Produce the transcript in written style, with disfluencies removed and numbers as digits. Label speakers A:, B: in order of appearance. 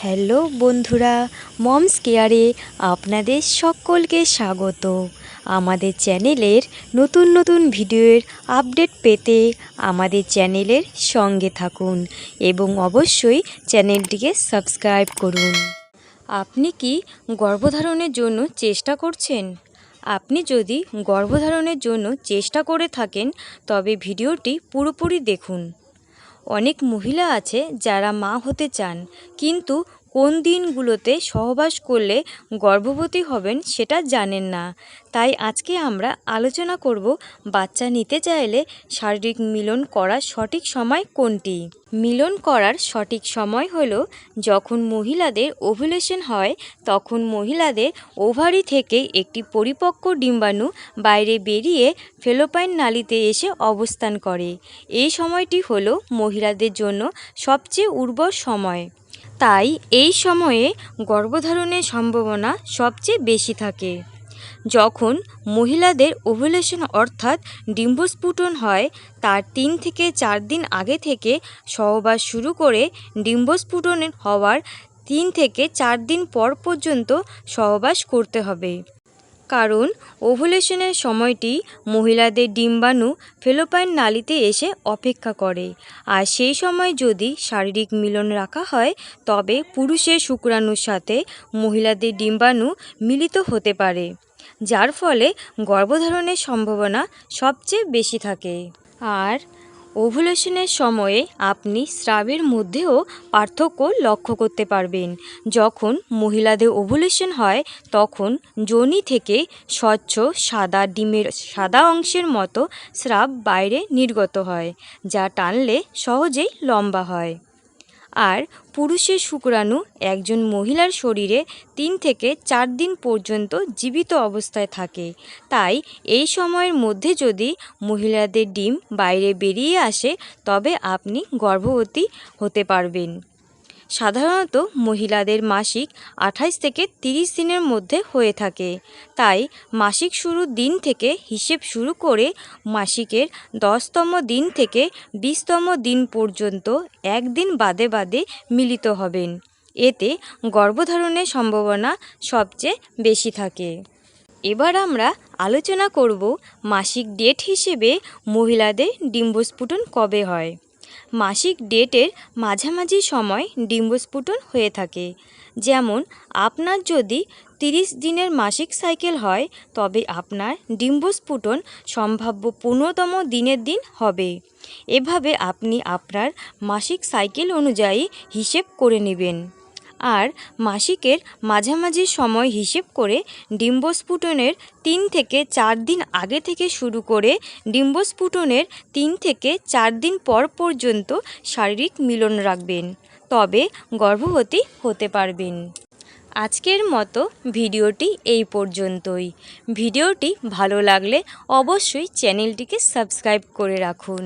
A: Hello বন্ধুরা, moms কেয়ারে আপনাদের সকলকে স্বাগত। আমাদের চ্যানেলের নতুন নতুন ভিডিওর আপডেট পেতে আমাদের চ্যানেলের সঙ্গে থাকুন এবং অবশ্যই চ্যানেলটিকে সাবস্ক্রাইব করুন। আপনি কি গর্ভধারণের জন্য চেষ্টা করছেন? আপনি যদি গর্ভধারণের জন্য চেষ্টা করে থাকেন তবে ভিডিওটি পুরোপুরি দেখুন। অনেক মহিলা আছে যারা মা হতে চান, কিন্তু কোন দিনগুলোতে সহবাস করলে গর্ভবতী হবেন সেটা জানেন না। তাই আজকে আমরা আলোচনা করব বাচ্চা নিতে চাইলে শারীরিক মিলন করার সঠিক সময় কোনটি। মিলন করার সঠিক সময় হলো যখন মহিলাদের ওভুলেশন হয়, তখন মহিলাদের ওভারি থেকে একটি পরিপক্ক ডিম্বাণু বাইরে বেরিয়ে ফেলোপাইন নালীতে এসে অবস্থান করে। এই সময়টি হলো মহিলাদের জন্য সবচেয়ে উর্বর সময়। তাই এই সময়ে গর্ভধারণের সম্ভাবনা সবচেয়ে বেশি থাকে। যখন মহিলাদের ওভুলেশন অর্থাৎ ডিম্বস্ফুটন হয়, তার 3 থেকে 4 দিন আগে থেকে সহবাস শুরু করে ডিম্বস্ফুটন হওয়ার 3 থেকে 4 দিন পর পর্যন্ত সহবাস করতে হবে। কারণ ওভুলেশনের সময়টি মহিলাদের ডিম্বাণু ফেলোপাইন নালীতে এসে অপেক্ষা করে, আর সেই সময় যদি শারীরিক মিলন রাখা হয় তবে পুরুষের শুক্রাণুর সাথে মহিলাদের ডিম্বাণু মিলিত হতে পারে, যার ফলে গর্ভধারণের সম্ভাবনা সবচেয়ে বেশি থাকে। আর ওভুলেশনের সময়ে আপনি স্রাবের মধ্যেও পার্থক্য লক্ষ্য করতে পারবেন। যখন মহিলাদের ওভুলেশন হয় তখন যোনি থেকে স্বচ্ছ সাদা ডিমের সাদা অংশের মতো স্রাব বাইরে নির্গত হয়, যা টানলে সহজেই লম্বা হয়। আর পুরুষের শুক্রাণু একজন মহিলার শরীরে 3 থেকে 4 দিন পর্যন্ত জীবিত অবস্থায় থাকে। তাই এই সময়ের মধ্যে যদি মহিলাদের ডিম বাইরে বেরিয়ে আসে তবে আপনি গর্ভবতী হতে পারবেন। সাধারণত মহিলাদের মাসিক 28 থেকে 30 দিনের মধ্যে হয়ে থাকে। তাই মাসিক শুরুর দিন থেকে হিসেব শুরু করে মাসিকের 10তম দিন থেকে 20তম দিন পর্যন্ত একদিন বাদে বাদে মিলিত হবেন। এতে গর্ভধারণের সম্ভাবনা সবচেয়ে বেশি থাকে। এবার আমরা আলোচনা করব মাসিক ডেট হিসেবে মহিলাদের ডিম্বস্ফুটন কবে হয়। মাসিক ডেটের মাঝামাঝি সময় ডিম্বস্ফুটন হয়ে থাকে। যেমন আপনার যদি 30 দিনের মাসিক সাইকেল হয় তবে আপনার ডিম্বস্ফুটন সম্ভাব্য 15তম দিনের দিন হবে। এভাবে আপনি আপনার মাসিক সাইকেল অনুযায়ী হিসেব করে নেবেন। আর মাসিকের মাঝামাঝি সময় হিসেব করে ডিম্বস্ফুটনের 3 থেকে 4 দিন আগে থেকে শুরু করে ডিম্বস্ফুটনের 3 থেকে 4 দিন পর পর্যন্ত শারীরিক মিলন রাখবেন, তবে গর্ভবতী হতে পারবেন। আজকের মতো ভিডিওটি এই পর্যন্তই। ভিডিওটি ভালো লাগলে অবশ্যই চ্যানেলটিকে সাবস্ক্রাইব করে রাখুন।